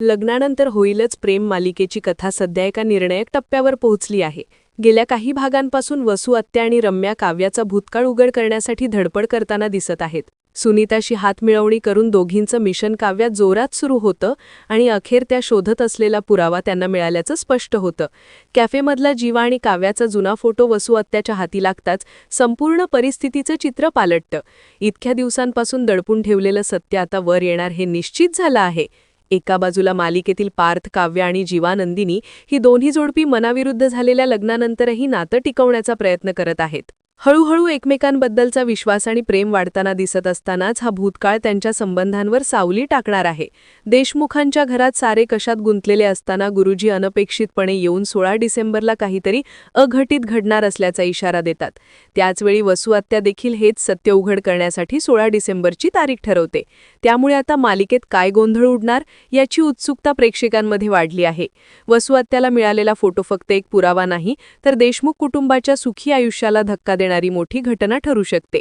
लग्नानंतर होईलच प्रेम मालिकेची कथा सध्या एका निर्णायक टप्प्यावर पोहोचली आहे. गेल्या काही भागांपासून वसू आत्या आणि रम्या काव्याचा भूतकाळ उघड करण्यासाठी धडपड करताना दिसत आहेत. सुनीताशी हातमिळवणी करून दोघींचं मिशन काव्यात जोरात सुरू होतं आणि अखेर त्या शोधत असलेला पुरावा त्यांना मिळाल्याचं स्पष्ट होतं. कॅफेमधला जीवा आणि काव्याचा जुना फोटो वसू आत्याच्या हाती लागताच संपूर्ण परिस्थितीचं चित्र पालटतं. इतक्या दिवसांपासून दडपून ठेवलेलं सत्य आता वर येणार हे निश्चित झालं आहे. एका बाजूला मालिकेतील पार्थ, काव्य आणि जीवा नंदिनी ही दोन्ही जोडपी मनाविरुद्ध झालेल्या लग्नानंतरही नातं टिकवण्याचा प्रयत्न करत आहेत. हळूहळू एकमेकांबद्दलचा विश्वास आणि प्रेम वाढताना दिसत असतानाच हा भूतकाळ त्यांच्या संबंधांवर सावली टाकणार आहे. देशमुखांच्या घरात सारे कशात गुंतलेले असताना गुरुजी अनपेक्षितपणे येऊन 16 डिसेंबरला काहीतरी अघटित घडणार असल्याचा इशारा देतात. त्याचवेळी वसू आत्या देखील हेच सत्य उघड करण्यासाठी 16 डिसेंबरची तारीख ठरवते. त्यामुळे आता मालिकेत काय गोंधळ उडणार याची उत्सुकता प्रेक्षकांमध्ये वाढली आहे. वसू आत्याला मिळालेला फोटो फक्त एक पुरावा नाही, तर देशमुख कुटुंबाच्या सुखी आयुष्याला धक्का देणारी मोठी घटना ठरू शकते.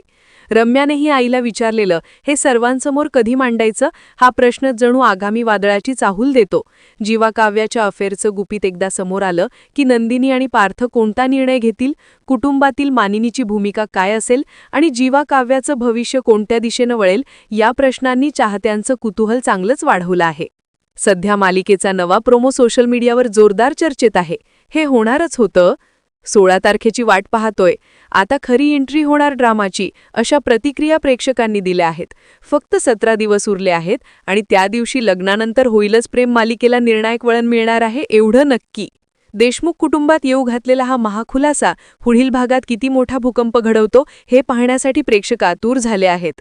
रम्यानेही आईला विचारलेलं हे सर्वांसमोर कधी मांडायचं हा प्रश्न जणू आगामी वादळाची चाहूल देतो. जीवा काव्याच्या अफेअरचं गुपित एकदा समोर आलं की नंदिनी आणि पार्थ कोणता निर्णय घेतील, कुटुंबातील मानिनीची भूमिका काय असेल आणि जीवा काव्याचं भविष्य कोणत्या दिशेनं वळेल या प्रश्नांनी चाहत्यांचं कुतूहल चांगलंच वाढवलं आहे. सध्या मालिकेचा नवा प्रोमो सोशल मीडियावर जोरदार चर्चेत आहे. हे होणारच होतं. 16 तारखेची वाट पाहतोय, आता खरी एंट्री होणार ड्रामाची, अशा प्रतिक्रिया प्रेक्षकांनी दिल्या आहेत. फक्त 17 दिवस उरले आहेत आणि त्या दिवशी लग्नानंतर होईलच प्रेम मालिकेला निर्णायक वळण मिळणार आहे एवढं नक्की. देशमुख कुटुंबात येऊ घातलेला हा महाखुलासा पुढील भागात किती मोठा भूकंप घडवतो हे पाहण्यासाठी प्रेक्षक आतुर झाले आहेत.